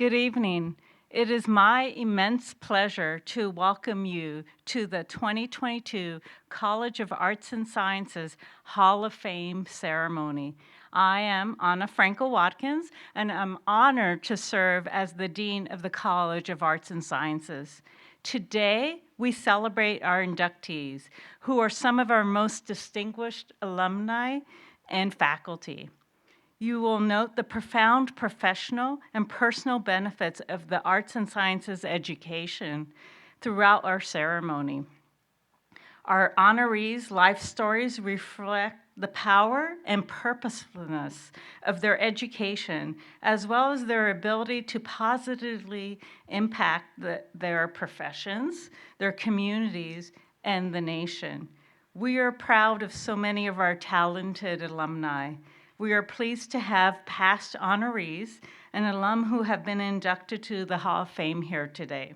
Good evening. It is my immense pleasure to welcome you to the 2022 College of Arts and Sciences Hall of Fame ceremony. I am Anna Frankel-Watkins, and I'm honored to serve as the Dean of the College of Arts and Sciences. Today, we celebrate our inductees, who are some of our most distinguished alumni and faculty. You will note the profound professional and personal benefits of the arts and sciences education throughout our ceremony. Our honorees' life stories reflect the power and purposefulness of their education, as well as their ability to positively impact their professions, their communities, and the nation. We are proud of so many of our talented alumni. We are pleased to have past honorees and alum who have been inducted to the Hall of Fame here today.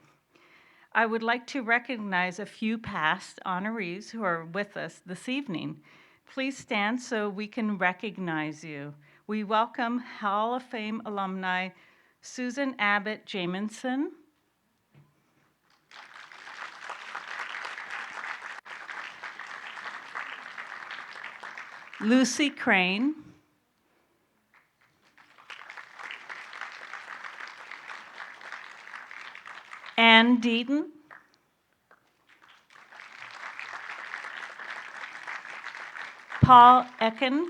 I would like to recognize a few past honorees who are with us this evening. Please stand so we can recognize you. We welcome Hall of Fame alumni Susan Abbott Jamison, Lucy Crane, Ann Deaton, Paul Ecken,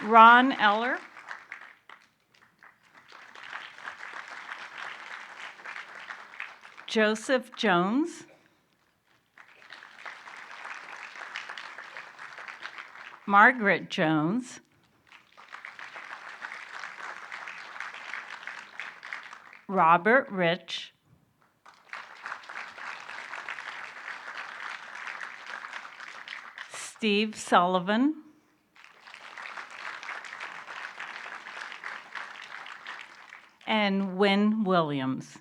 Ron Eller, Joseph Jones, Margaret Jones, Robert Rich, Steve Sullivan, and Wynn Williams.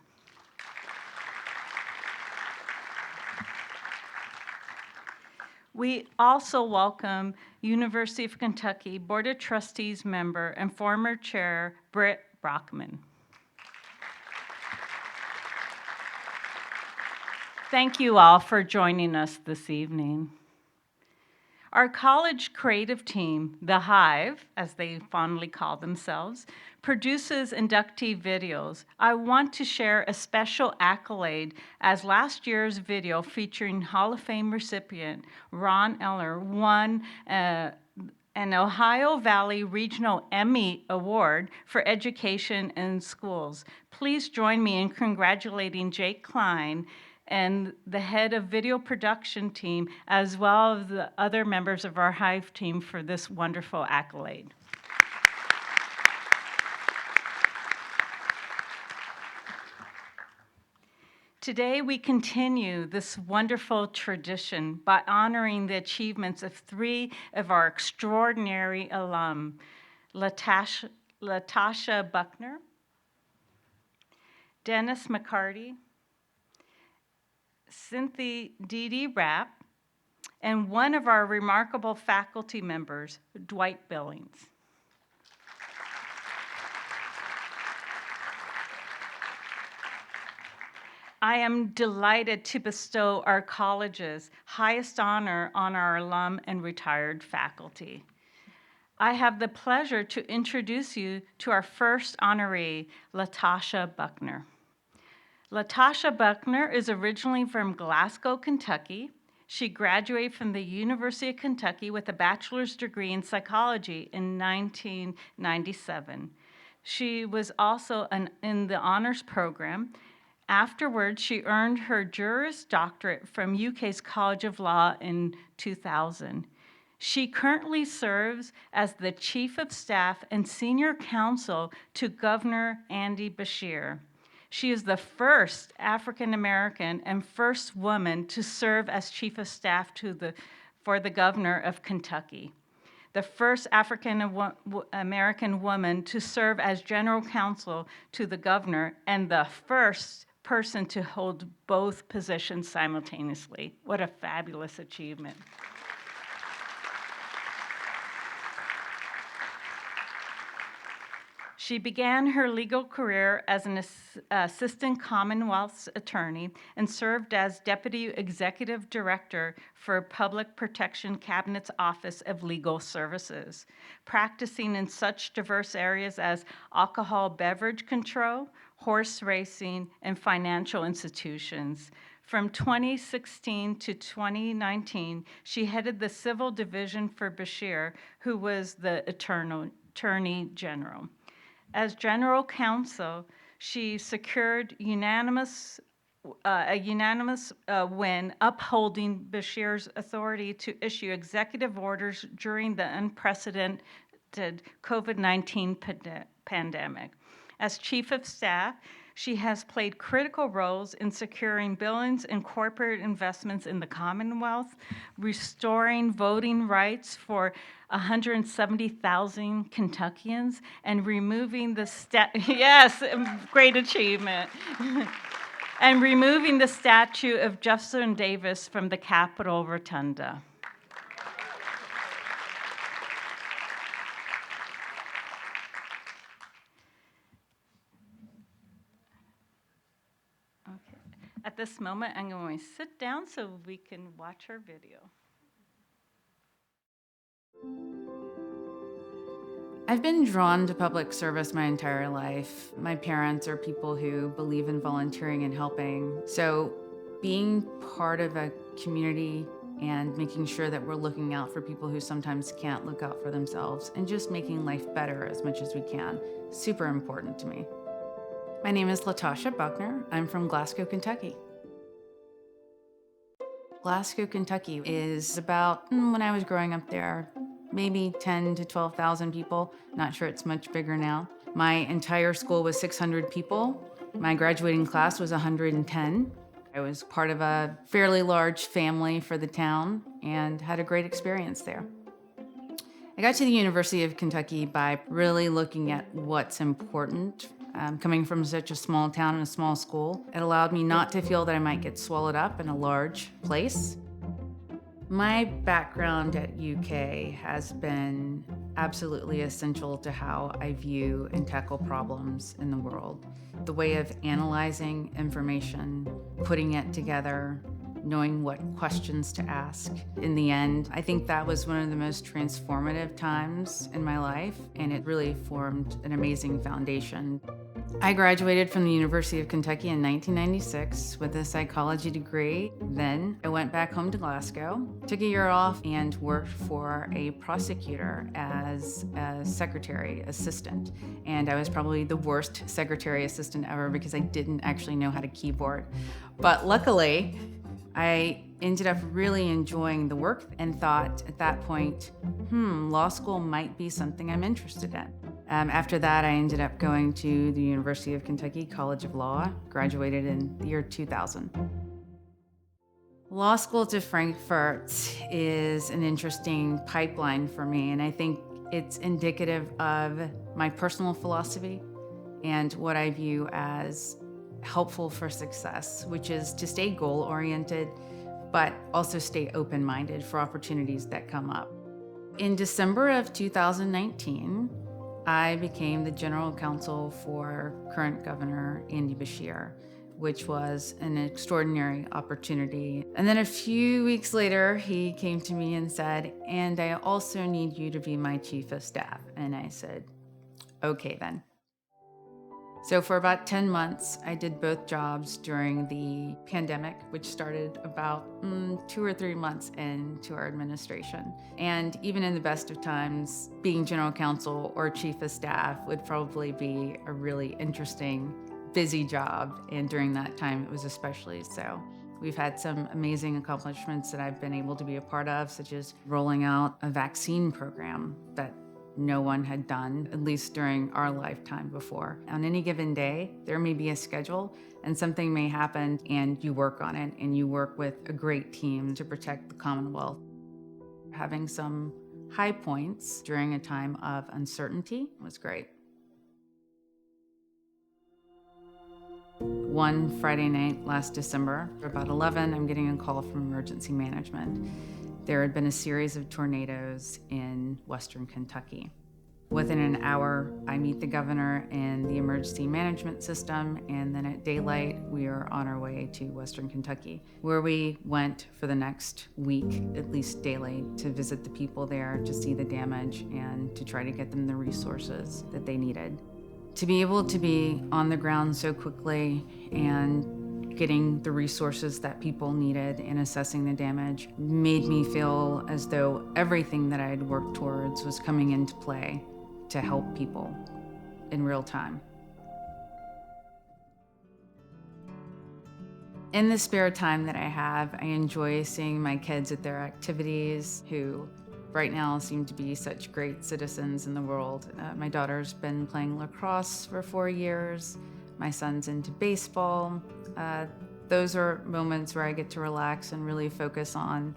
We also welcome University of Kentucky Board of Trustees member and former chair, Britt Brockman. Thank you all for joining us this evening. Our college creative team, The Hive, as they fondly call themselves, produces inductee videos. I want to share a special accolade as last year's video featuring Hall of Fame recipient Ron Eller won an Ohio Valley Regional Emmy Award for Education in Schools. Please join me in congratulating Jake Klein and the head of video production team, as well as the other members of our Hive team for this wonderful accolade. Today, we continue this wonderful tradition by honoring the achievements of three of our extraordinary alum, Latasha Buckner, Dennis McCarty, Cynthia Dee Rapp, and one of our remarkable faculty members, Dwight Billings. I am delighted to bestow our college's highest honor on our alum and retired faculty. I have the pleasure to introduce you to our first honoree, Latasha Buckner. Latasha Buckner is originally from Glasgow, Kentucky. She graduated from the University of Kentucky with a bachelor's degree in psychology in 1997. She was also in the honors program. Afterwards, she earned her Juris Doctorate from UK's College of Law in 2000. She currently serves as the Chief of Staff and Senior Counsel to Governor Andy Beshear. She is the first African-American and first woman to serve as Chief of Staff for the Governor of Kentucky, the first African-American woman to serve as General Counsel to the Governor, and the first person to hold both positions simultaneously. What a fabulous achievement. She began her legal career as an assistant Commonwealth's attorney and served as Deputy Executive Director for Public Protection Cabinet's Office of Legal Services, practicing in such diverse areas as alcohol beverage control, horse racing, and financial institutions. From 2016 to 2019, she headed the civil division for Beshear, who was the Attorney General. As general counsel, she secured a unanimous win upholding Beshear's authority to issue executive orders during the unprecedented COVID-19 pandemic. As chief of staff, she has played critical roles in securing billions in corporate investments in the Commonwealth, restoring voting rights for 170,000 Kentuckians, and removing the yes, great achievement. And removing the statue of Jefferson Davis from the Capitol Rotunda. Okay. At this moment, I'm going to sit down so we can watch our video. I've been drawn to public service my entire life. My parents are people who believe in volunteering and helping. So being part of a community and making sure that we're looking out for people who sometimes can't look out for themselves and just making life better as much as we can, super important to me. My name is Latasha Buckner. I'm from Glasgow, Kentucky. Glasgow, Kentucky is about, when I was growing up there, maybe 10 to 12,000 people. Not sure it's much bigger now. My entire school was 600 people. My graduating class was 110. I was part of a fairly large family for the town and had a great experience there. I got to the University of Kentucky by really looking at what's important. Coming from such a small town and a small school, it allowed me not to feel that I might get swallowed up in a large place. My background at UK has been absolutely essential to how I view and tackle problems in the world. The way of analyzing information, putting it together, knowing what questions to ask. In the end, I think that was one of the most transformative times in my life, and it really formed an amazing foundation. I graduated from the University of Kentucky in 1996 with a psychology degree. Then I went back home to Glasgow, took a year off, and worked for a prosecutor as a secretary assistant. And I was probably the worst secretary assistant ever because I didn't actually know how to keyboard. But luckily, I ended up really enjoying the work and thought at that point, law school might be something I'm interested in. After that, I ended up going to the University of Kentucky College of Law, graduated in the year 2000. Law school to Frankfurt is an interesting pipeline for me, and I think it's indicative of my personal philosophy and what I view as helpful for success, which is to stay goal-oriented, but also stay open-minded for opportunities that come up. In December of 2019, I became the general counsel for current Governor Andy Beshear, which was an extraordinary opportunity. And then a few weeks later, he came to me and said, "And I also need you to be my chief of staff." And I said, "Okay then." So for about 10 months, I did both jobs during the pandemic, which started about 2 or 3 months into our administration. And even in the best of times, being general counsel or chief of staff would probably be a really interesting, busy job. And during that time, it was especially so. We've had some amazing accomplishments that I've been able to be a part of, such as rolling out a vaccine program that no one had done, at least during our lifetime before. On any given day, there may be a schedule and something may happen and you work on it and you work with a great team to protect the Commonwealth. Having some high points during a time of uncertainty was great. One Friday night last December, about 11, I'm getting a call from emergency management. There had been a series of tornadoes in western Kentucky. Within an hour, I meet the governor in the emergency management system, and then at daylight, we are on our way to Western Kentucky, where we went for the next week, at least daily, to visit the people there, to see the damage, and to try to get them the resources that they needed. To be able to be on the ground so quickly and getting the resources that people needed and assessing the damage made me feel as though everything that I had worked towards was coming into play to help people in real time. In the spare time that I have, I enjoy seeing my kids at their activities, who right now seem to be such great citizens in the world. My daughter's been playing lacrosse for 4 years. My son's into baseball. Those are moments where I get to relax and really focus on,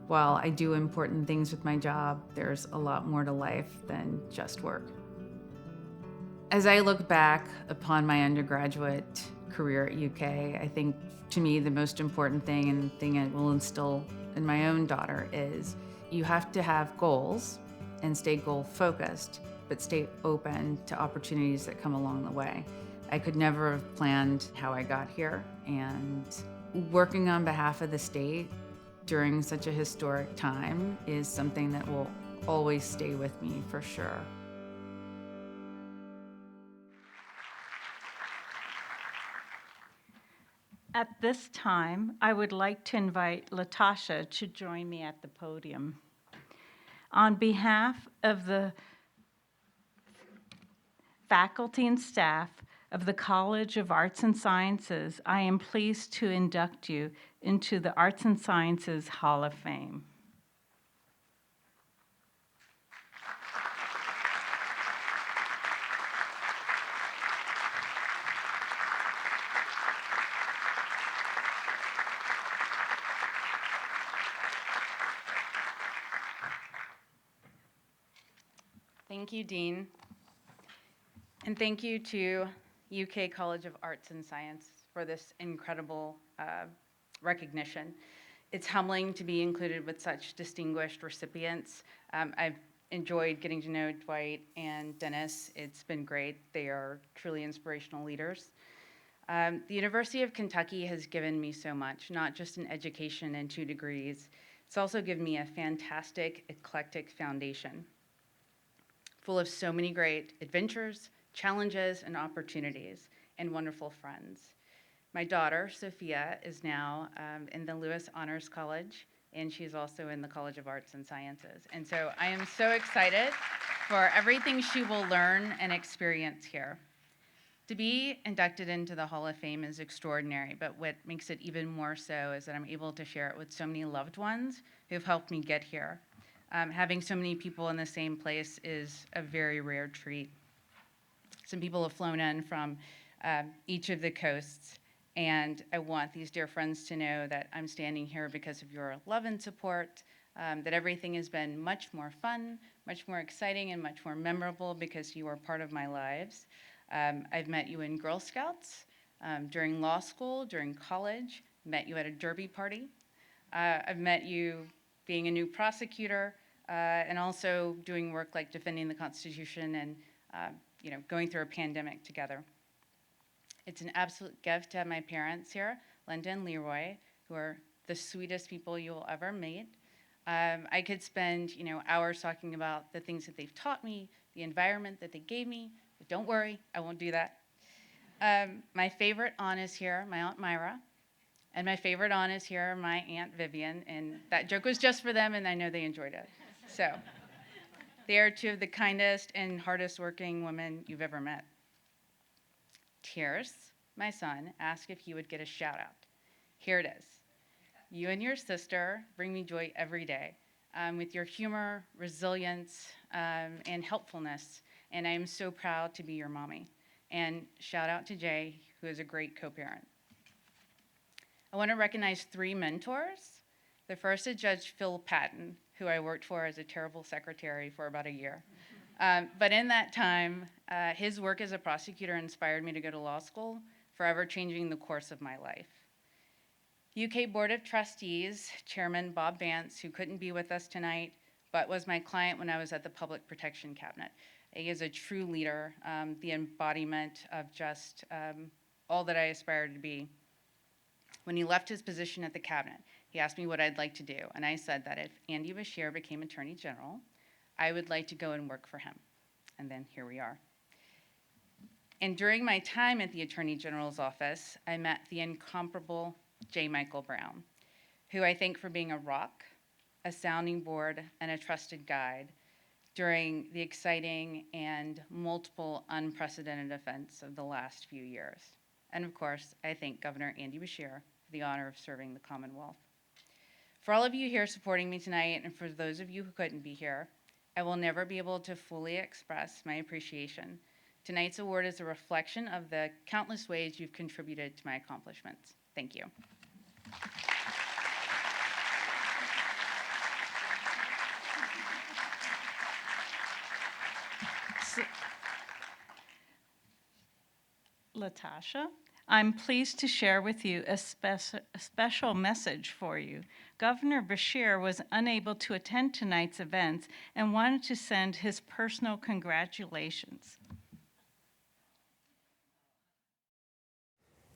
while I do important things with my job, there's a lot more to life than just work. As I look back upon my undergraduate career at UK, I think to me the most important thing, and the thing I will instill in my own daughter, is you have to have goals and stay goal focused, but stay open to opportunities that come along the way. I could never have planned how I got here, and working on behalf of the state during such a historic time is something that will always stay with me for sure. At this time, I would like to invite Latasha to join me at the podium. On behalf of the faculty and staff of the College of Arts and Sciences, I am pleased to induct you into the Arts and Sciences Hall of Fame. Thank you, Dean. And thank you to UK College of Arts and Science for this incredible recognition. It's humbling to be included with such distinguished recipients. I've enjoyed getting to know Dwight and Dennis. It's been great. They are truly inspirational leaders. The University of Kentucky has given me so much, not just an education and 2 degrees. It's also given me a fantastic, eclectic foundation, full of so many great adventures, challenges, and opportunities, and wonderful friends. My daughter, Sophia, is now in the Lewis Honors College, and she's also in the College of Arts and Sciences. And so I am so excited for everything she will learn and experience here. To be inducted into the Hall of Fame is extraordinary, but what makes it even more so is that I'm able to share it with so many loved ones who've helped me get here. Having so many people in the same place is a very rare treat. Some people have flown in from each of the coasts, and I want these dear friends to know that I'm standing here because of your love and support, that everything has been much more fun, much more exciting, and much more memorable because you are part of my lives. I've met you in Girl Scouts, during law school, during college, met you at a derby party. I've met you being a new prosecutor, and also doing work like defending the Constitution and going through a pandemic together. It's an absolute gift to have my parents here, Linda and Leroy, who are the sweetest people you will ever meet. I could spend hours talking about the things that they've taught me, the environment that they gave me, but don't worry, I won't do that. My favorite aunt is here, my Aunt Myra. And my favorite aunt is here, my Aunt Vivian, and that joke was just for them, and I know they enjoyed it. So, they are 2 of the kindest and hardest working women you've ever met. Tierce, my son, asked if he would get a shout out. Here it is. You and your sister bring me joy every day with your humor, resilience, and helpfulness, and I am so proud to be your mommy. And shout out to Jay, who is a great co-parent. I want to recognize 3 mentors. The first is Judge Phil Patton, who I worked for as a terrible secretary for about a year. But in that time, his work as a prosecutor inspired me to go to law school, forever changing the course of my life. UK Board of Trustees Chairman Bob Vance, who couldn't be with us tonight, but was my client when I was at the Public Protection Cabinet. He is a true leader, the embodiment of just all that I aspire to be. When he left his position at the cabinet, he asked me what I'd like to do, and I said that if Andy Beshear became Attorney General, I would like to go and work for him. And then here we are. And during my time at the Attorney General's office, I met the incomparable J. Michael Brown, who I thank for being a rock, a sounding board, and a trusted guide during the exciting and multiple unprecedented events of the last few years. And of course, I thank Governor Andy Beshear for the honor of serving the Commonwealth. For all of you here supporting me tonight, and for those of you who couldn't be here, I will never be able to fully express my appreciation. Tonight's award is a reflection of the countless ways you've contributed to my accomplishments. Thank you. Latasha, I'm pleased to share with you a special message for you. Governor Beshear was unable to attend tonight's events and wanted to send his personal congratulations.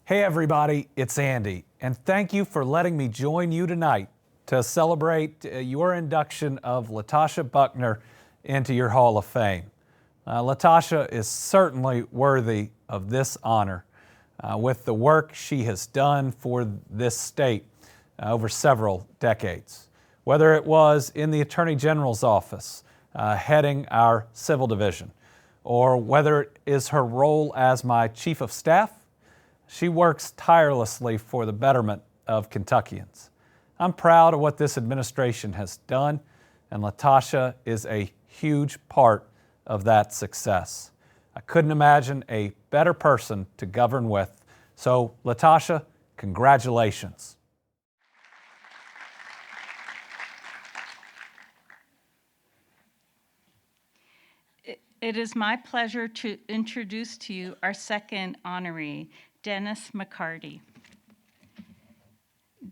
Hey everybody, it's Andy, and thank you for letting me join you tonight to celebrate your induction of Latasha Buckner into your Hall of Fame. Latasha is certainly worthy of this honor with the work she has done for this state over several decades. Whether it was in the Attorney General's office, heading our civil division, or whether it is her role as my Chief of Staff, she works tirelessly for the betterment of Kentuckians. I'm proud of what this administration has done, and Latasha is a huge part of that success. I couldn't imagine a better person to govern with. So, Latasha, congratulations. It is my pleasure to introduce to you our second honoree, Dennis McCarty.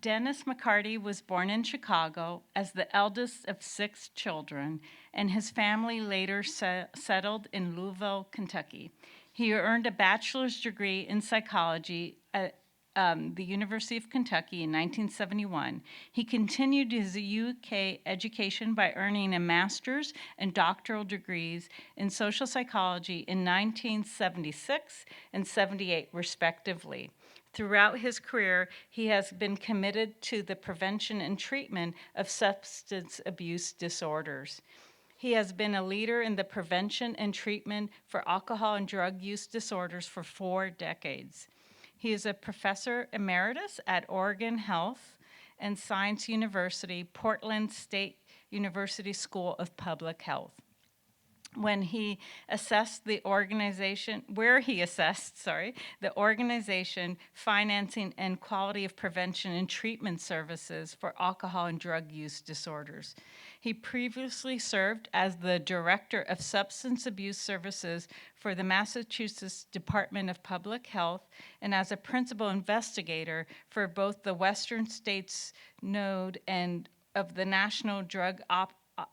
Dennis McCarty was born in Chicago as the eldest of 6 children, and his family later settled in Louisville, Kentucky. He earned a bachelor's degree in psychology at the University of Kentucky in 1971. He continued his UK education by earning a master's and doctoral degrees in social psychology in 1976 and 78, respectively. Throughout his career, he has been committed to the prevention and treatment of substance abuse disorders. He has been a leader in the prevention and treatment for alcohol and drug use disorders for 4 decades. He is a professor emeritus at Oregon Health and Science University, Portland State University School of Public Health. Where he assessed the organization, financing, and quality of prevention and treatment services for alcohol and drug use disorders. He previously served as the Director of Substance Abuse Services for the Massachusetts Department of Public Health and as a principal investigator for both the Western States Node and of the National Drug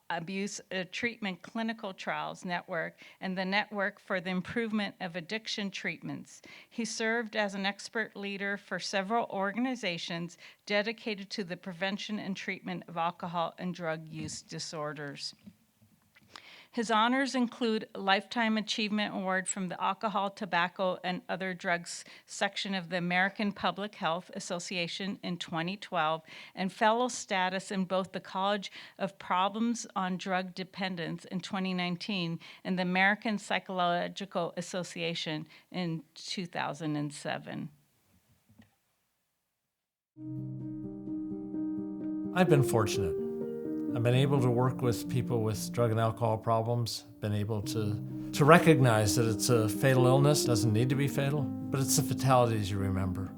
Abuse Treatment Clinical Trials Network and the Network for the Improvement of Addiction Treatments. He served as an expert leader for several organizations dedicated to the prevention and treatment of alcohol and drug use disorders. His honors include a Lifetime Achievement Award from the Alcohol, Tobacco, and Other Drugs section of the American Public Health Association in 2012, and fellow status in both the College of Problems on Drug Dependence in 2019 and the American Psychological Association in 2007. I've been fortunate. I've been able to work with people with drug and alcohol problems, been able to recognize that it's a fatal illness, doesn't need to be fatal, but it's the fatalities you remember.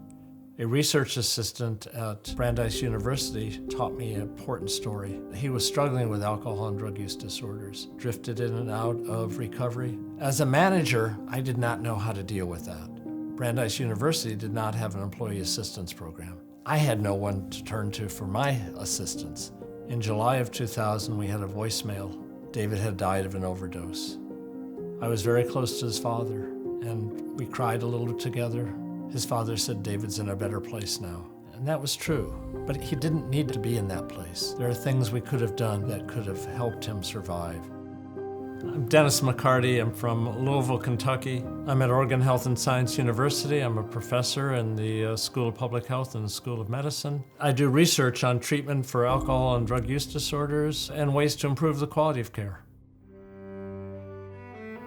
A research assistant at Brandeis University taught me an important story. He was struggling with alcohol and drug use disorders, drifted in and out of recovery. As a manager, I did not know how to deal with that. Brandeis University did not have an employee assistance program. I had no one to turn to for my assistance. In July of 2000, we had a voicemail. David had died of an overdose. I was very close to his father, and we cried a little together. His father said, "David's in a better place now." And that was true, but he didn't need to be in that place. There are things we could have done that could have helped him survive. I'm Dennis McCarty. I'm from Louisville, Kentucky. I'm at Oregon Health and Science University. I'm a professor in the School of Public Health and the School of Medicine. I do research on treatment for alcohol and drug use disorders and ways to improve the quality of care.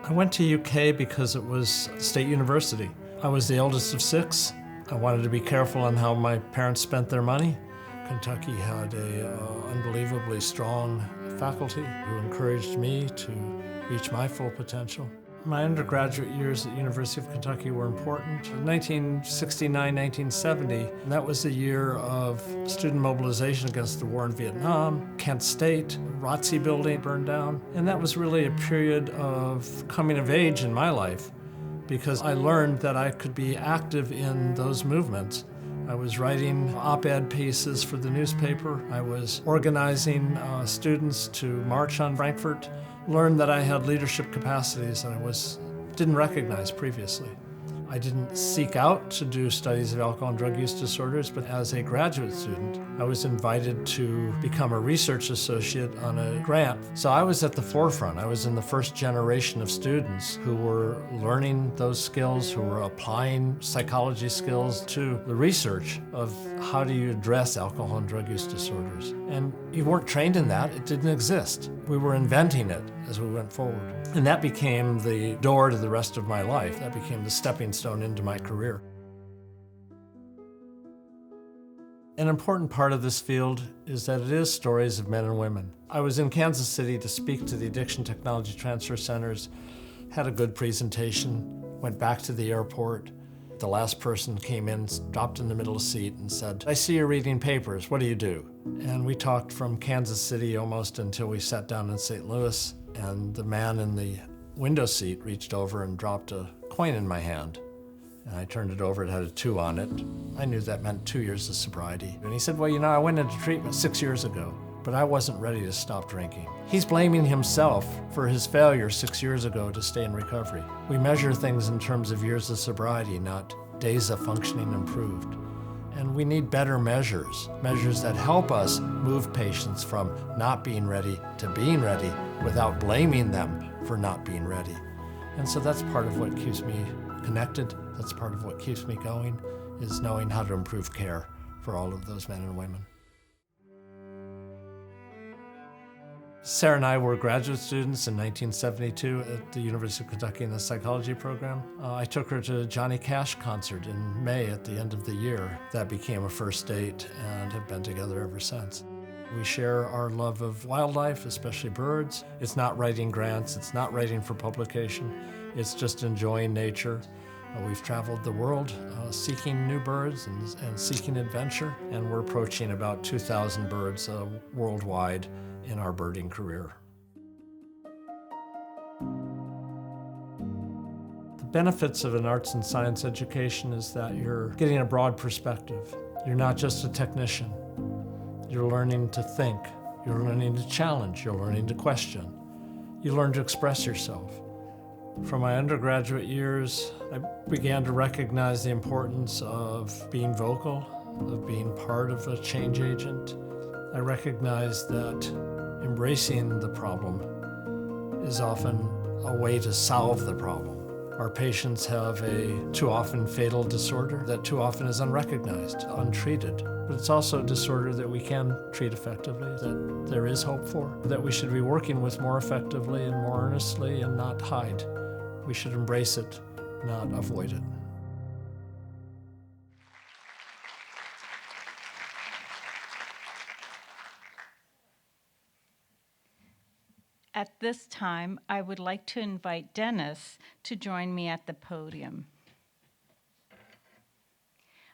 I went to UK because it was a state university. I was the eldest of 6. I wanted to be careful on how my parents spent their money. Kentucky had a unbelievably strong faculty who encouraged me to reach my full potential. My undergraduate years at University of Kentucky were important. 1969, 1970, that was the year of student mobilization against the war in Vietnam. Kent State, ROTC building burned down. And that was really a period of coming of age in my life because I learned that I could be active in those movements. I was writing op-ed pieces for the newspaper. I was organizing students to march on Frankfurt. Learned that I had leadership capacities that I didn't recognize previously. I didn't seek out to do studies of alcohol and drug use disorders, but as a graduate student, I was invited to become a research associate on a grant. So I was at the forefront. I was in the first generation of students who were learning those skills, who were applying psychology skills to the research of how do you address alcohol and drug use disorders. And you weren't trained in that. It didn't exist. We were inventing it as we went forward. And that became the door to the rest of my life. That became the stepping stone into my career. An important part of this field is that it is stories of men and women. I was in Kansas City to speak to the Addiction Technology Transfer Centers, had a good presentation, went back to the airport. The last person came in, dropped in the middle of the seat and said, "I see you're reading papers, what do you do?" And we talked from Kansas City almost until we sat down in St. Louis, and the man in the window seat reached over and dropped a coin in my hand. And I turned it over, it had a 2 on it. I knew that meant 2 years of sobriety. And he said, "Well, I went into treatment 6 years ago, but I wasn't ready to stop drinking." He's blaming himself for his failure 6 years ago to stay in recovery. We measure things in terms of years of sobriety, not days of functioning improved. And we need better measures that help us move patients from not being ready to being ready without blaming them for not being ready. And so that's part of what keeps me connected. That's part of what keeps me going, is knowing how to improve care for all of those men and women. Sarah and I were graduate students in 1972 at the University of Kentucky in the psychology program. I took her to a Johnny Cash concert in May at the end of the year. That became a first date and have been together ever since. We share our love of wildlife, especially birds. It's not writing grants, it's not writing for publication, it's just enjoying nature. We've traveled the world seeking new birds and seeking adventure, and we're approaching about 2,000 birds worldwide in our birding career. The benefits of an arts and science education is that you're getting a broad perspective. You're not just a technician. You're learning to think. You're learning to challenge. You're learning to question. You learn to express yourself. From my undergraduate years, I began to recognize the importance of being vocal, of being part of a change agent. I recognized that embracing the problem is often a way to solve the problem. Our patients have a too often fatal disorder that too often is unrecognized, untreated. But it's also a disorder that we can treat effectively, that there is hope for, that we should be working with more effectively and more earnestly and not hide. We should embrace it, not avoid it. At this time, I would like to invite Dennis to join me at the podium.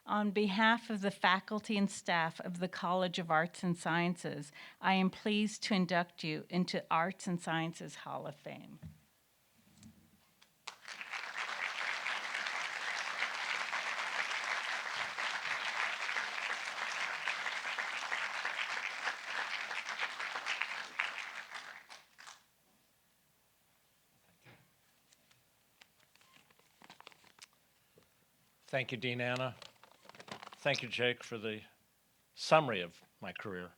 On behalf of the faculty and staff of the College of Arts and Sciences, I am pleased to induct you into Arts and Sciences Hall of Fame. Thank you, Dean Anna. Thank you, Jake, for the summary of my career.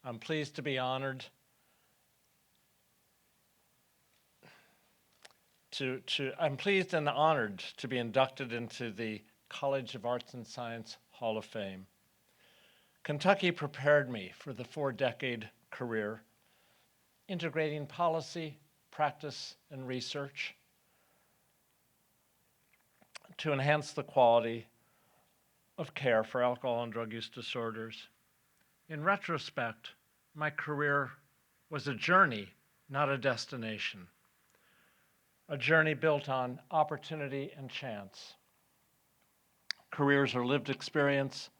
I'm pleased to be honored I'm pleased and honored to be inducted into the College of Arts and Science Hall of Fame. Kentucky prepared me for the 4-decade career, integrating policy, practice, and research to enhance the quality of care for alcohol and drug use disorders. In retrospect, my career was a journey, not a destination. A journey built on opportunity and chance. Careers are lived experience,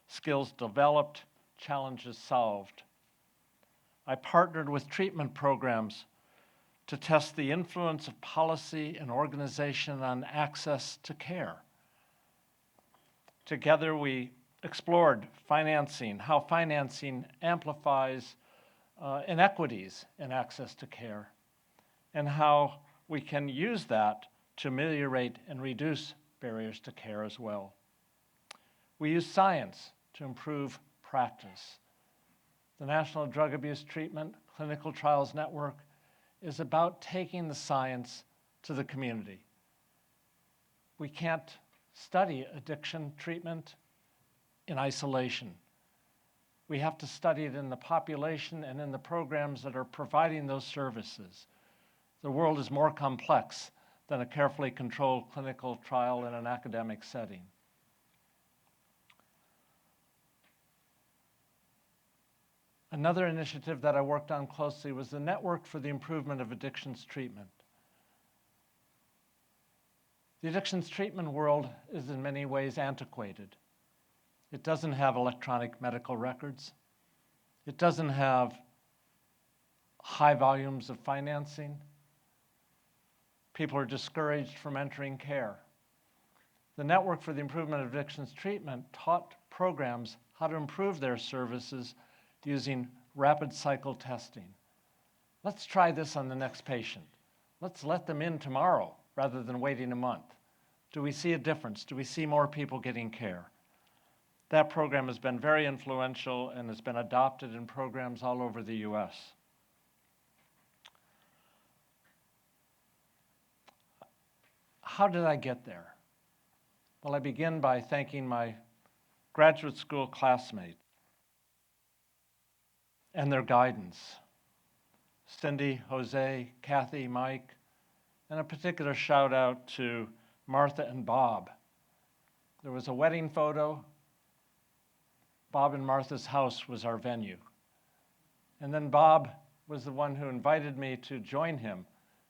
skills developed, challenges solved. I partnered with treatment programs to test the influence of policy and organization on access to care. Together, we explored financing, how financing amplifies inequities in access to care, and how we can use that to ameliorate and reduce barriers to care as well. We use science to improve practice. The National Drug Abuse Treatment Clinical Trials Network is about taking the science to the community. We can't study addiction treatment in isolation. We have to study it in the population and in the programs that are providing those services. The world is more complex than a carefully controlled clinical trial in an academic setting. Another initiative that I worked on closely was the Network for the Improvement of Addictions Treatment. The addictions treatment world is in many ways antiquated. It doesn't have electronic medical records. It doesn't have high volumes of financing. People are discouraged from entering care. The Network for the Improvement of Addictions Treatment taught programs how to improve their services using rapid cycle testing. Let's try this on the next patient. Let's let them in tomorrow rather than waiting a month. Do we see a difference? Do we see more people getting care? That program has been very influential and has been adopted in programs all over the US. How did I get there? Well, I begin by thanking my graduate school classmates and their guidance. Cindy, Jose, Kathy, Mike, and a particular shout out to Martha and Bob. There was a wedding photo. Bob and Martha's house was our venue. And then Bob was the one who invited me to join him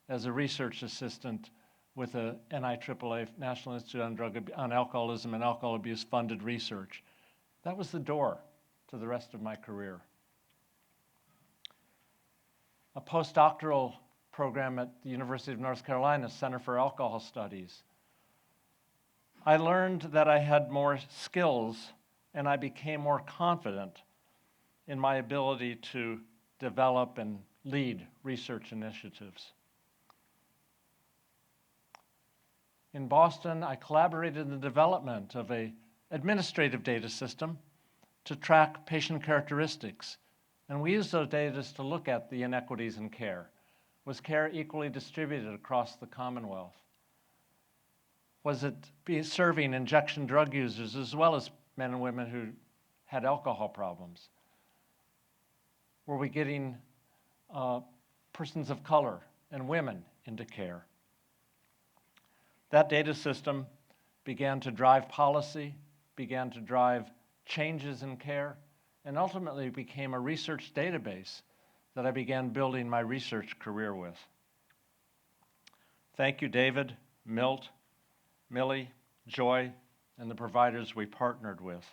as a research assistant with the NIAAA, National Institute on Alcoholism and Alcohol Abuse funded research. That was the door to the rest of my career. A postdoctoral program at the University of North Carolina Center for Alcohol Studies. I learned that I had more skills and I became more confident in my ability to develop and lead research initiatives. In Boston, I collaborated in the development of an administrative data system to track patient characteristics. And we used those data to look at the inequities in care. Was care equally distributed across the Commonwealth? Was it serving injection drug users as well as men and women who had alcohol problems? Were we getting persons of color and women into care? That data system began to drive policy, began to drive changes in care, and ultimately became a research database that I began building my research career with. Thank you, David, Milt, Millie, Joy, and the providers we partnered with.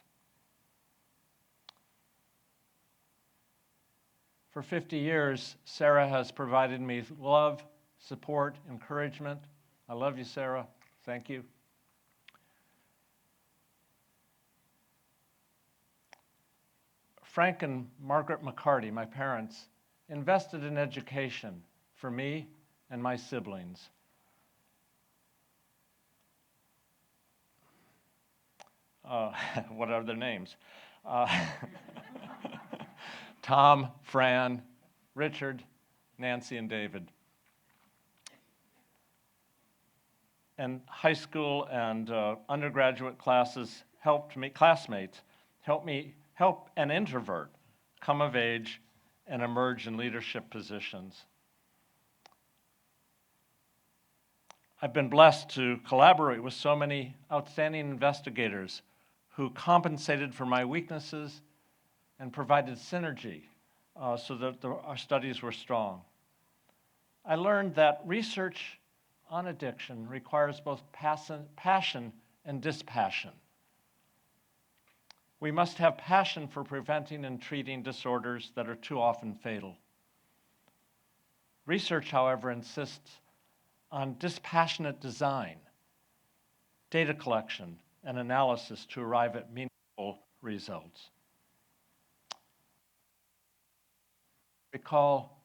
For 50 years, Sarah has provided me love, support, encouragement. I love you, Sarah. Thank you. Frank and Margaret McCarty, my parents, invested in education for me and my siblings. what are their names? Tom, Fran, Richard, Nancy, and David. And high school and undergraduate classmates helped an introvert come of age and emerge in leadership positions. I've been blessed to collaborate with so many outstanding investigators who compensated for my weaknesses and provided synergy so that our studies were strong. I learned that research on addiction requires both passion and dispassion. We must have passion for preventing and treating disorders that are too often fatal. Research, however, insists on dispassionate design, data collection, and analysis to arrive at meaningful results. Recall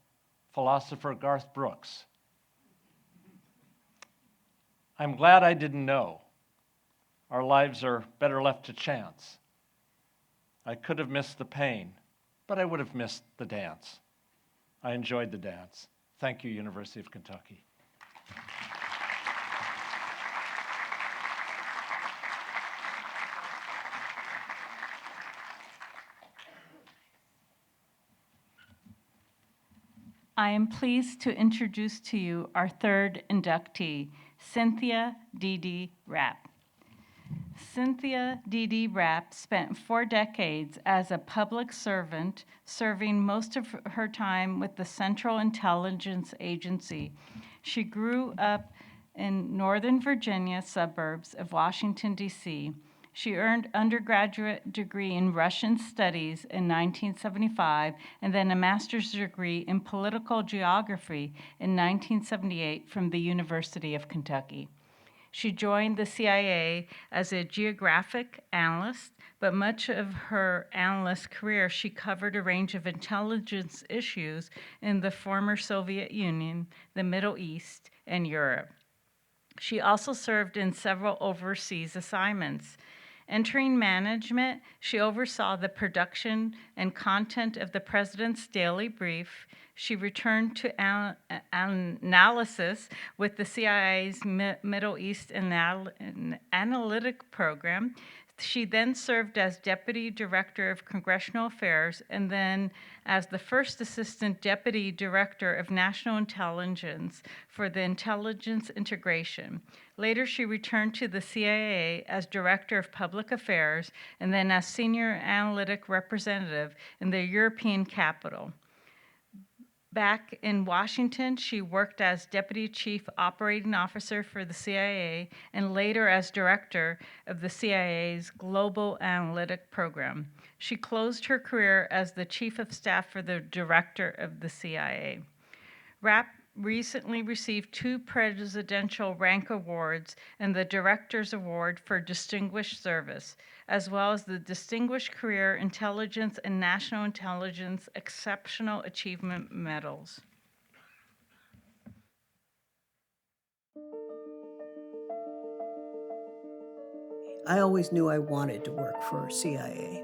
philosopher Garth Brooks. I'm glad I didn't know. Our lives are better left to chance. I could have missed the pain, but I would have missed the dance. I enjoyed the dance. Thank you, University of Kentucky. I am pleased to introduce to you our third inductee, Cynthia Dee Rapp. Cynthia Dee Rapp spent 4 decades as a public servant, serving most of her time with the Central Intelligence Agency. She grew up in Northern Virginia suburbs of Washington, D.C. She earned undergraduate degree in Russian studies in 1975 and then a master's degree in political geography in 1978 from the University of Kentucky. She joined the CIA as a geographic analyst, but much of her analyst career, she covered a range of intelligence issues in the former Soviet Union, the Middle East, and Europe. She also served in several overseas assignments. Entering management, she oversaw the production and content of the President's Daily Brief. She returned to analysis with the CIA's Middle East Analytic Program. She then served as Deputy Director of Congressional Affairs and then as the first Assistant Deputy Director of National Intelligence for the Intelligence Integration. Later, she returned to the CIA as Director of Public Affairs and then as Senior Analytic Representative in the European capital. Back in Washington, she worked as Deputy Chief Operating Officer for the CIA and later as Director of the CIA's Global Analytic Program. She closed her career as the Chief of Staff for the Director of the CIA. Rapp recently received 2 Presidential Rank Awards and the Director's Award for Distinguished Service, as well as the Distinguished Career Intelligence and National Intelligence Exceptional Achievement Medals. I always knew I wanted to work for CIA.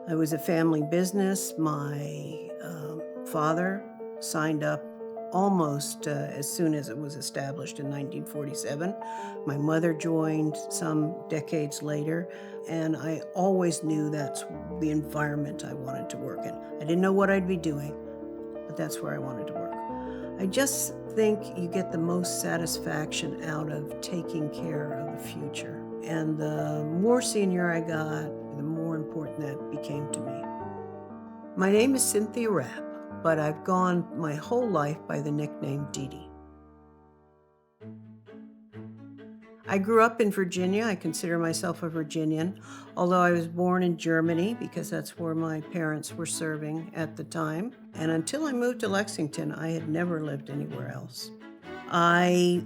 I was a family business. My father signed up almost as soon as it was established in 1947. My mother joined some decades later, and I always knew that's the environment I wanted to work in. I didn't know what I'd be doing, but that's where I wanted to work. I just think you get the most satisfaction out of taking care of the future. And the more senior I got, the more important that became to me. My name is Cynthia Rapp, but I've gone my whole life by the nickname Dee Dee. I grew up in Virginia. I consider myself a Virginian, although I was born in Germany because that's where my parents were serving at the time. And until I moved to Lexington, I had never lived anywhere else. I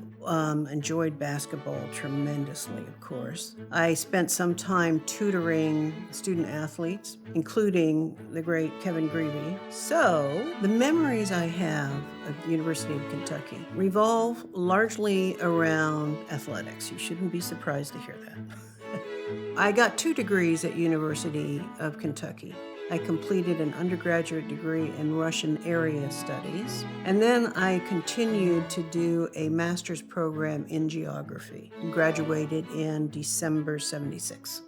enjoyed basketball tremendously, of course. I spent some time tutoring student athletes, including the great Kevin Grevey. So the memories I have of the University of Kentucky revolve largely around athletics. You shouldn't be surprised to hear that. I got 2 degrees at University of Kentucky. I completed an undergraduate degree in Russian area studies, and then I continued to do a master's program in geography and graduated in December '76.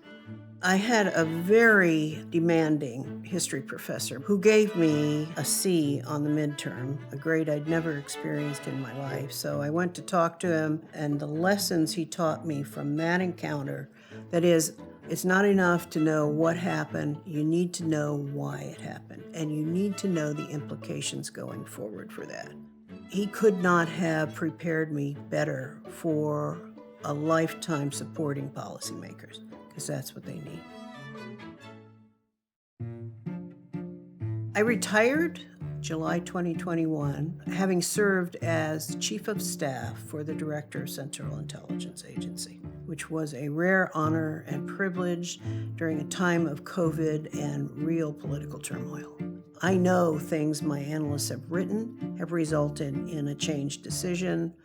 I had a very demanding history professor who gave me a C on the midterm, a grade I'd never experienced in my life. So I went to talk to him, and the lessons he taught me from that encounter, that is, it's not enough to know what happened, you need to know why it happened, and you need to know the implications going forward for that. He could not have prepared me better for a lifetime supporting policymakers, because that's what they need. I retired July 2021, having served as Chief of Staff for the Director of Central Intelligence Agency, which was a rare honor and privilege during a time of COVID and real political turmoil. I know things my analysts have written have resulted in a changed decision,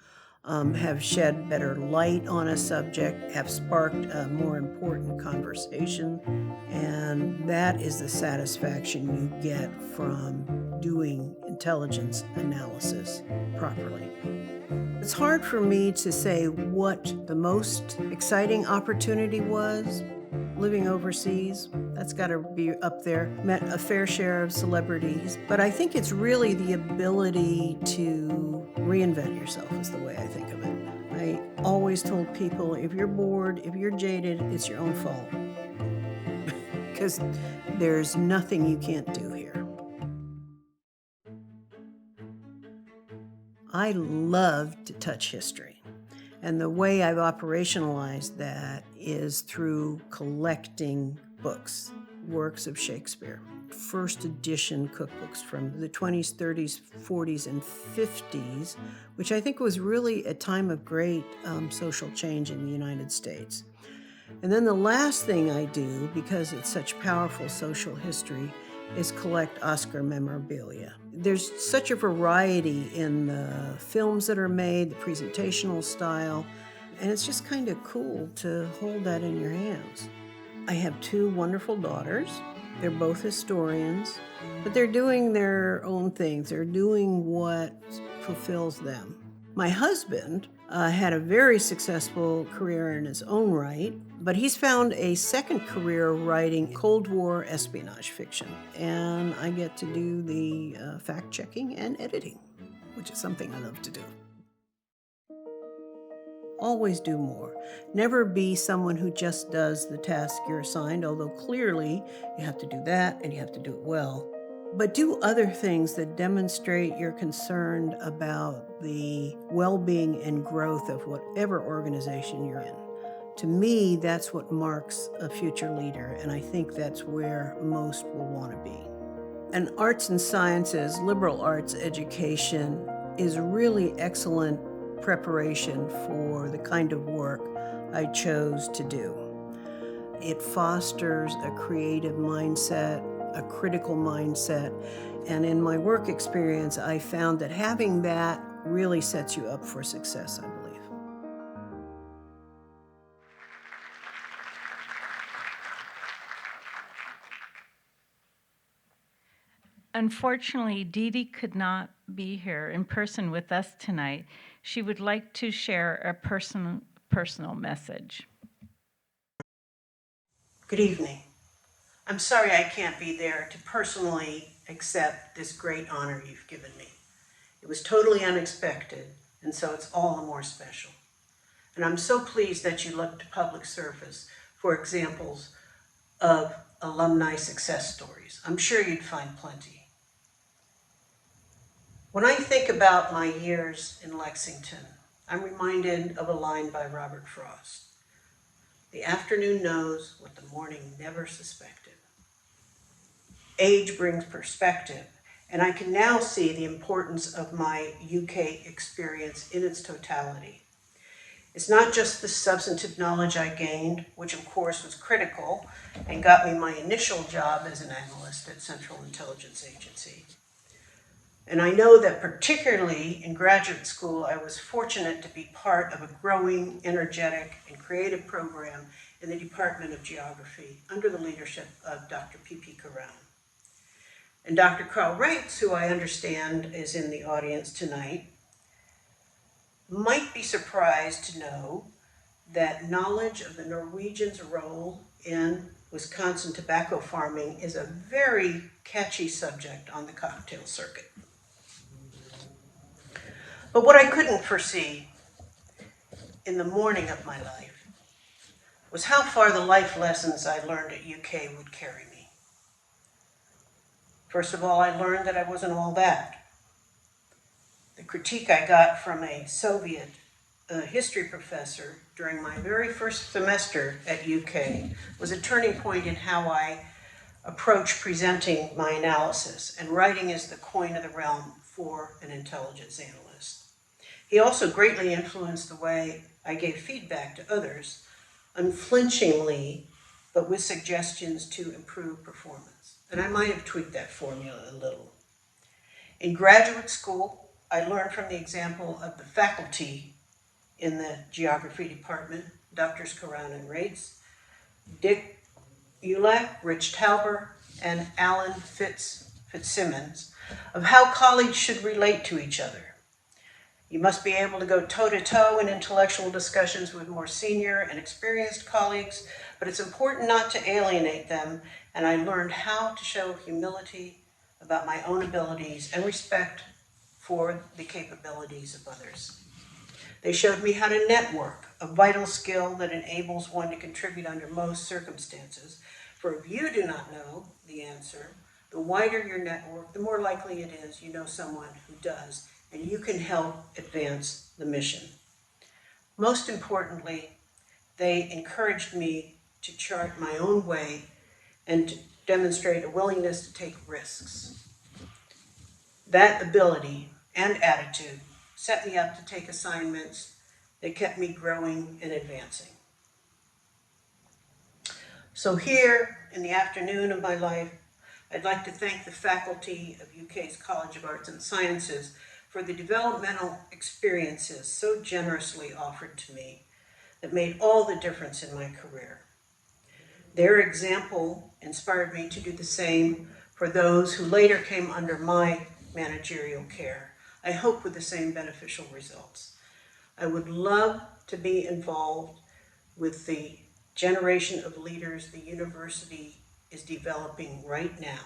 have shed better light on a subject, have sparked a more important conversation, and that is the satisfaction you get from doing intelligence analysis properly. It's hard for me to say what the most exciting opportunity was. Living overseas, that's got to be up there. Met a fair share of celebrities, but I think it's really the ability to reinvent yourself is the way I think of it. I always told people, if you're bored, if you're jaded, it's your own fault. Because there's nothing you can't do here. I love to touch history. And the way I've operationalized that is through collecting books, works of Shakespeare, first edition cookbooks from the 20s, 30s, 40s, and 50s, which I think was really a time of great social change in the United States. And then the last thing I do, because it's such powerful social history, is collect Oscar memorabilia. There's such a variety in the films that are made, the presentational style, and it's just kind of cool to hold that in your hands. I have 2 wonderful daughters. They're both historians, but they're doing their own things. They're doing what fulfills them. My husband had a very successful career in his own right, but he's found a second career writing Cold War espionage fiction. And I get to do the fact-checking and editing, which is something I love to do. Always do more. Never be someone who just does the task you're assigned, although clearly you have to do that and you have to do it well. But do other things that demonstrate you're concerned about the well-being and growth of whatever organization you're in. To me, that's what marks a future leader, and I think that's where most will want to be. An arts and sciences, liberal arts education is really excellent preparation for the kind of work I chose to do. It fosters a creative mindset, a critical mindset, and in my work experience, I found that having that really sets you up for success, I believe. Unfortunately, Dee Dee could not be here in person with us tonight. She would like to share a personal message. Good evening. I'm sorry I can't be there to personally accept this great honor you've given me. It was totally unexpected, and so it's all the more special. And I'm so pleased that you looked to public service for examples of alumni success stories. I'm sure you'd find plenty. When I think about my years in Lexington, I'm reminded of a line by Robert Frost. The afternoon knows what the morning never suspected. Age brings perspective, and I can now see the importance of my UK experience in its totality. It's not just the substantive knowledge I gained, which of course was critical and got me my initial job as an analyst at Central Intelligence Agency. And I know that particularly in graduate school, I was fortunate to be part of a growing, energetic, and creative program in the Department of Geography under the leadership of Dr. P.P. Caron. And Dr. Carl Reitz, who I understand is in the audience tonight, might be surprised to know that knowledge of the Norwegians' role in Wisconsin tobacco farming is a very catchy subject on the cocktail circuit. But what I couldn't foresee in the morning of my life was how far the life lessons I learned at UK would carry me. First of all, I learned that I wasn't all that. The critique I got from a Soviet history professor during my very first semester at UK was a turning point in how I approach presenting my analysis, and writing is the coin of the realm for an intelligence analyst. He also greatly influenced the way I gave feedback to others, unflinchingly, but with suggestions to improve performance. And I might have tweaked that formula a little. In graduate school, I learned from the example of the faculty in the geography department, Drs. Caron and Reitz, Dick Ulak, Rich Tauber, and Alan Fitzsimmons, of how colleagues should relate to each other. You must be able to go toe-to-toe in intellectual discussions with more senior and experienced colleagues, but it's important not to alienate them, and I learned how to show humility about my own abilities and respect for the capabilities of others. They showed me how to network, a vital skill that enables one to contribute under most circumstances. For if you do not know the answer, the wider your network, the more likely it is you know someone who does, and you can help advance the mission. Most importantly, they encouraged me to chart my own way and to demonstrate a willingness to take risks. That ability and attitude set me up to take assignments that kept me growing and advancing. So here, in the afternoon of my life, I'd like to thank the faculty of UK's College of Arts and Sciences for the developmental experiences so generously offered to me that made all the difference in my career. Their example inspired me to do the same for those who later came under my managerial care, I hope with the same beneficial results. I would love to be involved with the generation of leaders the university is developing right now,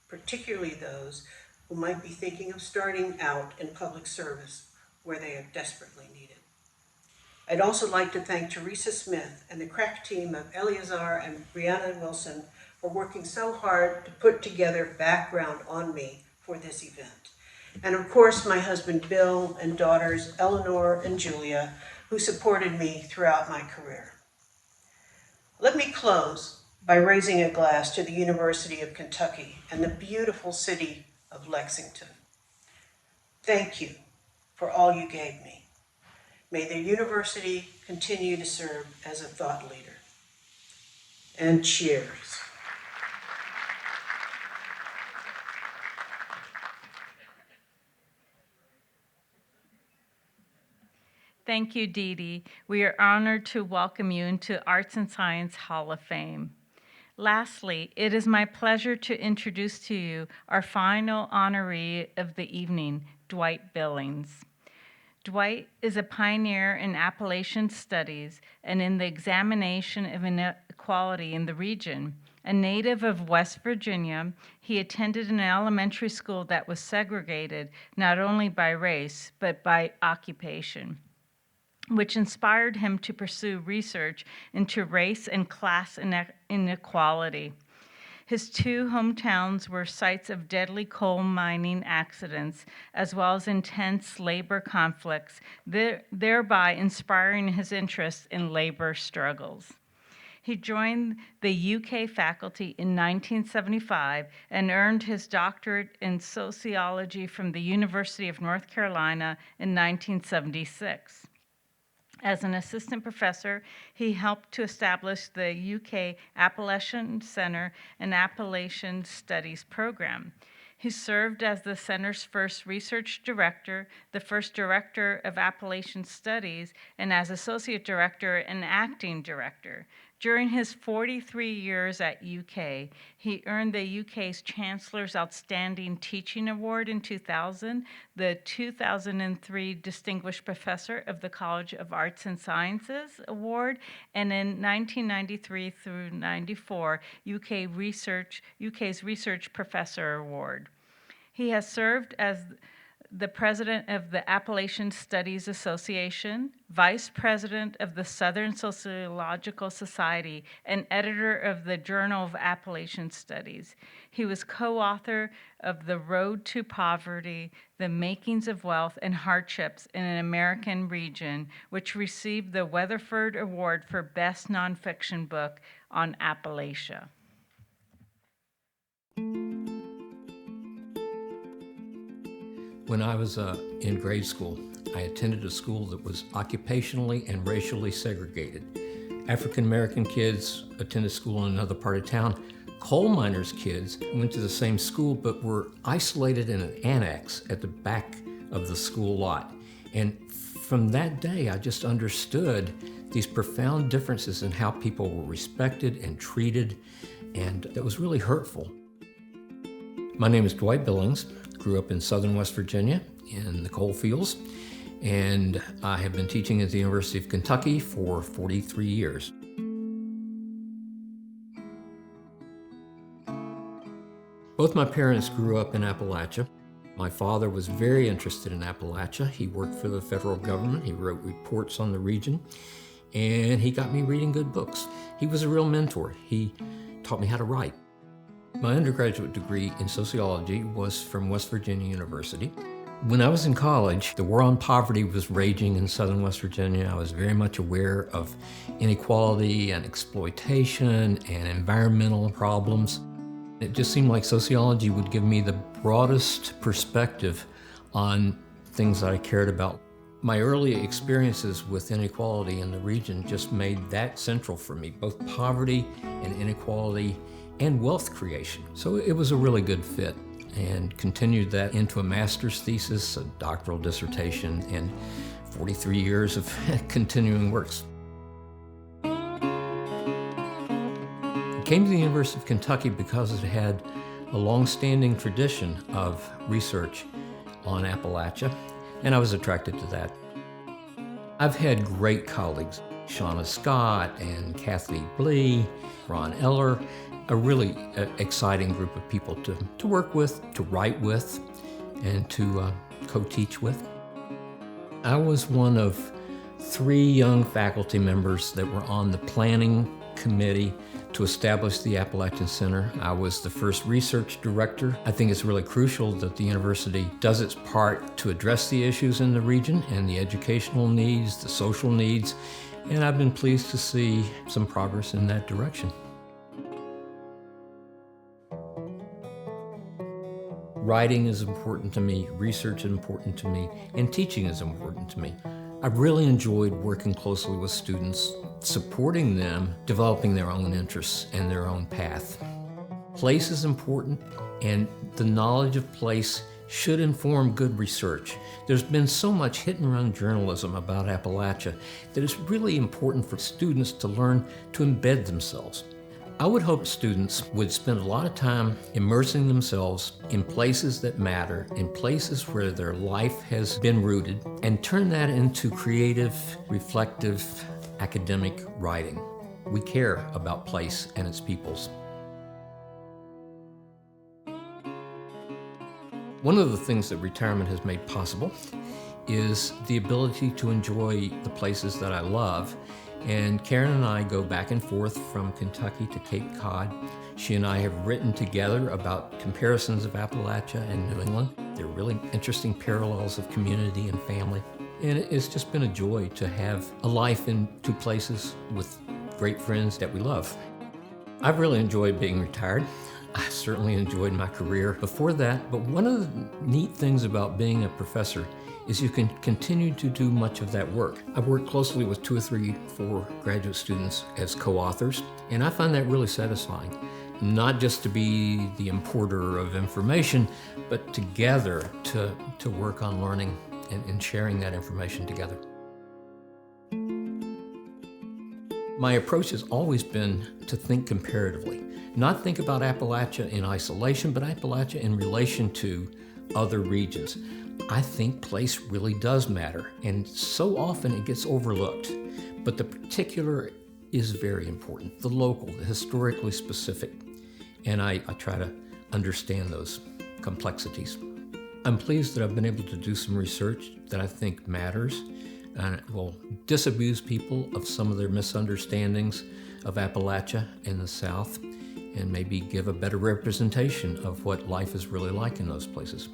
particularly those who might be thinking of starting out in public service where they are desperately needed. I'd also like to thank Teresa Smith and the crack team of Eleazar and Brianna Wilson for working so hard to put together background on me for this event. And of course, my husband Bill and daughters Eleanor and Julia, who supported me throughout my career. Let me close by raising a glass to the University of Kentucky and the beautiful city of Lexington. Thank you for all you gave me. May the university continue to serve as a thought leader. And cheers. Thank you, Dee Dee. We are honored to welcome you into Arts and Science Hall of Fame. Lastly, it is my pleasure to introduce to you our final honoree of the evening, Dwight Billings. Dwight is a pioneer in Appalachian studies and in the examination of inequality in the region. A native of West Virginia, he attended an elementary school that was segregated not only by race, but by occupation, which inspired him to pursue research into race and class inequality. His two hometowns were sites of deadly coal mining accidents, as well as intense labor conflicts, thereby inspiring his interest in labor struggles. He joined the UK faculty in 1975 and earned his doctorate in sociology from the University of North Carolina in 1976. As an assistant professor, he helped to establish the UK Appalachian Center and Appalachian Studies program. He served as the center's first research director, the first director of Appalachian Studies, and as associate director and acting director. During his 43 years at UK, he earned the UK's Chancellor's Outstanding Teaching Award in 2000, the 2003 Distinguished Professor of the College of Arts and Sciences Award, and in 1993 through 94, UK's Research Professor Award. He has served as the president of the Appalachian Studies Association, vice president of the Southern Sociological Society, and editor of the Journal of Appalachian Studies. He was co-author of The Road to Poverty, The Makings of Wealth and Hardships in an American Region, which received the Weatherford Award for Best Nonfiction Book on Appalachia. When I was in grade school, I attended a school that was occupationally and racially segregated. African American kids attended school in another part of town. Coal miners' kids went to the same school but were isolated in an annex at the back of the school lot. And from that day, I just understood these profound differences in how people were respected and treated, and that was really hurtful. My name is Dwight Billings. Grew up in southern West Virginia in the coal fields, and I have been teaching at the University of Kentucky for 43 years. Both my parents grew up in Appalachia. My father was very interested in Appalachia. He worked for the federal government. He wrote reports on the region, and he got me reading good books. He was a real mentor. He taught me how to write. My undergraduate degree in sociology was from West Virginia University. When I was in college, the war on poverty was raging in southern West Virginia. I was very much aware of inequality and exploitation and environmental problems. It just seemed like sociology would give me the broadest perspective on things that I cared about. My early experiences with inequality in the region just made that central for me, both poverty and inequality and wealth creation. So it was a really good fit, and continued that into a master's thesis, a doctoral dissertation, and 43 years of continuing works. I came to the University of Kentucky because it had a long-standing tradition of research on Appalachia, and I was attracted to that. I've had great colleagues, Shauna Scott and Kathy Blee, Ron Eller, a really exciting group of people to work with, to write with, and to co-teach with. I was one of 3 young faculty members that were on the planning committee to establish the Appalachian Center. I was the first research director. I think it's really crucial that the university does its part to address the issues in the region and the educational needs, the social needs, and I've been pleased to see some progress in that direction. Writing is important to me, research is important to me, and teaching is important to me. I've really enjoyed working closely with students, supporting them, developing their own interests and their own path. Place is important, and the knowledge of place should inform good research. There's been so much hit and run journalism about Appalachia that it's really important for students to learn to embed themselves. I would hope students would spend a lot of time immersing themselves in places that matter, in places where their life has been rooted, and turn that into creative, reflective, academic writing. We care about place and its peoples. One of the things that retirement has made possible is the ability to enjoy the places that I love. And Karen and I go back and forth from Kentucky to Cape Cod. She and I have written together about comparisons of Appalachia and New England. They're really interesting parallels of community and family. And it's just been a joy to have a life in 2 places with great friends that we love. I've really enjoyed being retired. I certainly enjoyed my career before that, but one of the neat things about being a professor is you can continue to do much of that work. I've worked closely with 2 or 3, 4 graduate students as co-authors, and I find that really satisfying. Not just to be the importer of information, but together to work on learning and sharing that information together. My approach has always been to think comparatively, not think about Appalachia in isolation, but Appalachia in relation to other regions. I think place really does matter, and so often it gets overlooked. But the particular is very important, the local, the historically specific, and I try to understand those complexities. I'm pleased that I've been able to do some research that I think matters and will disabuse people of some of their misunderstandings of Appalachia in the South and maybe give a better representation of what life is really like in those places.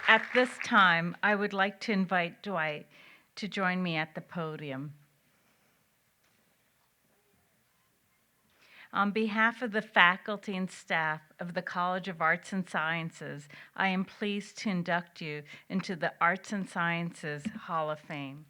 At this time, I would like to invite Dwight to join me at the podium. On behalf of the faculty and staff of the College of Arts and Sciences, I am pleased to induct you into the Arts and Sciences Hall of Fame.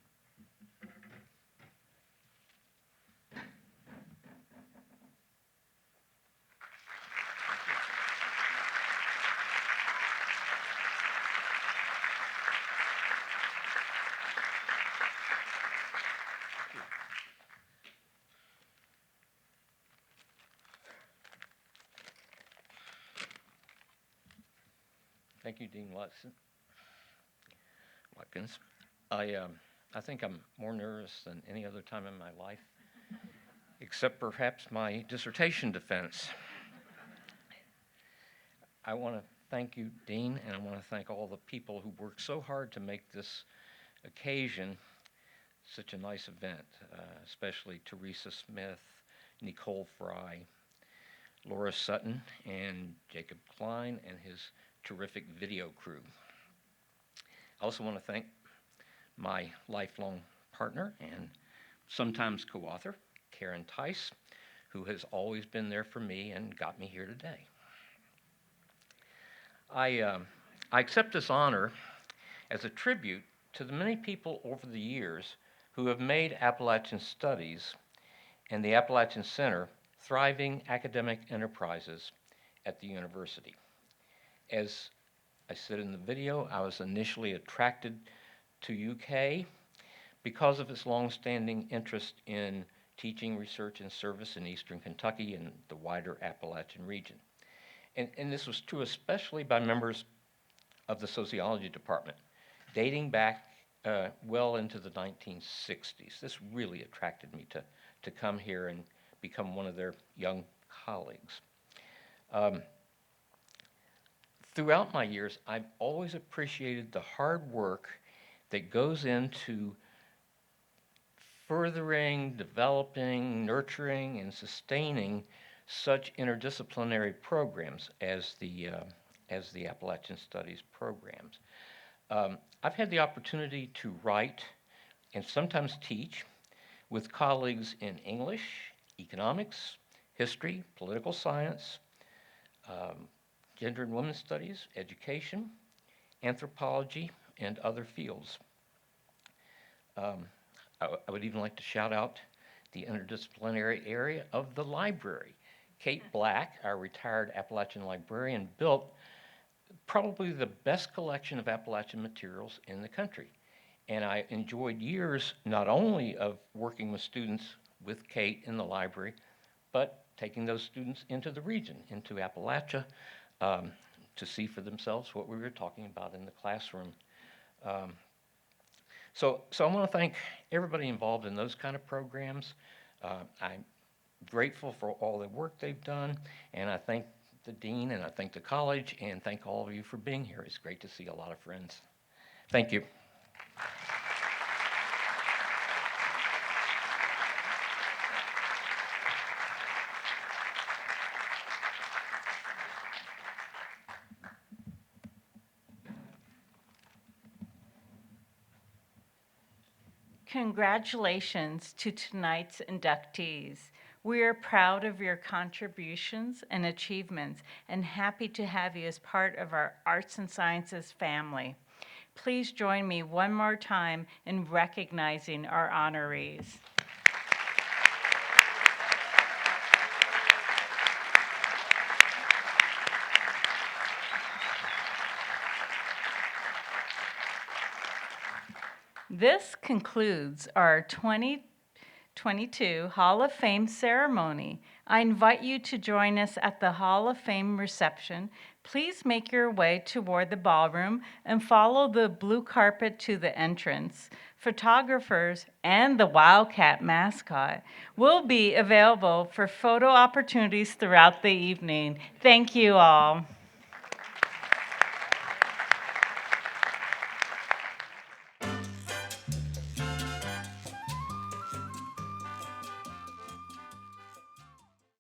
Thank you, Dean Watkins. I think I'm more nervous than any other time in my life, except perhaps my dissertation defense. I want to thank you, Dean, and I want to thank all the people who worked so hard to make this occasion such a nice event, especially Teresa Smith, Nicole Fry, Laura Sutton, and Jacob Klein and his terrific video crew. I also want to thank my lifelong partner and sometimes co-author, Karen Tice, who has always been there for me and got me here today. I accept this honor as a tribute to the many people over the years who have made Appalachian Studies and the Appalachian Center thriving academic enterprises at the university. As I said in the video, I was initially attracted to UK because of its longstanding interest in teaching, research, and service in Eastern Kentucky and the wider Appalachian region. And this was true especially by members of the sociology department, dating back well into the 1960s. This really attracted me to come here and become one of their young colleagues. Throughout my years, I've always appreciated the hard work that goes into furthering, developing, nurturing, and sustaining such interdisciplinary programs as the Appalachian Studies programs. I've had the opportunity to write and sometimes teach with colleagues in English, economics, history, political science, gender and women's studies, education, anthropology, and other fields. I would even like to shout out the interdisciplinary area of the library. Kate Black, our retired Appalachian librarian, built probably the best collection of Appalachian materials in the country. And I enjoyed years not only of working with students with Kate in the library, but taking those students into the region, into Appalachia, to see for themselves what we were talking about in the classroom. So I want to thank everybody involved in those kind of programs. I'm grateful for all the work they've done, and I thank the dean, and I thank the college, and thank all of you for being here. It's great to see a lot of friends. Thank you. Congratulations to tonight's inductees. We are proud of your contributions and achievements and happy to have you as part of our Arts and Sciences family. Please join me one more time in recognizing our honorees. This concludes our 2022 Hall of Fame ceremony. I invite you to join us at the Hall of Fame reception. Please make your way toward the ballroom and follow the blue carpet to the entrance. Photographers and the Wildcat mascot will be available for photo opportunities throughout the evening. Thank you all.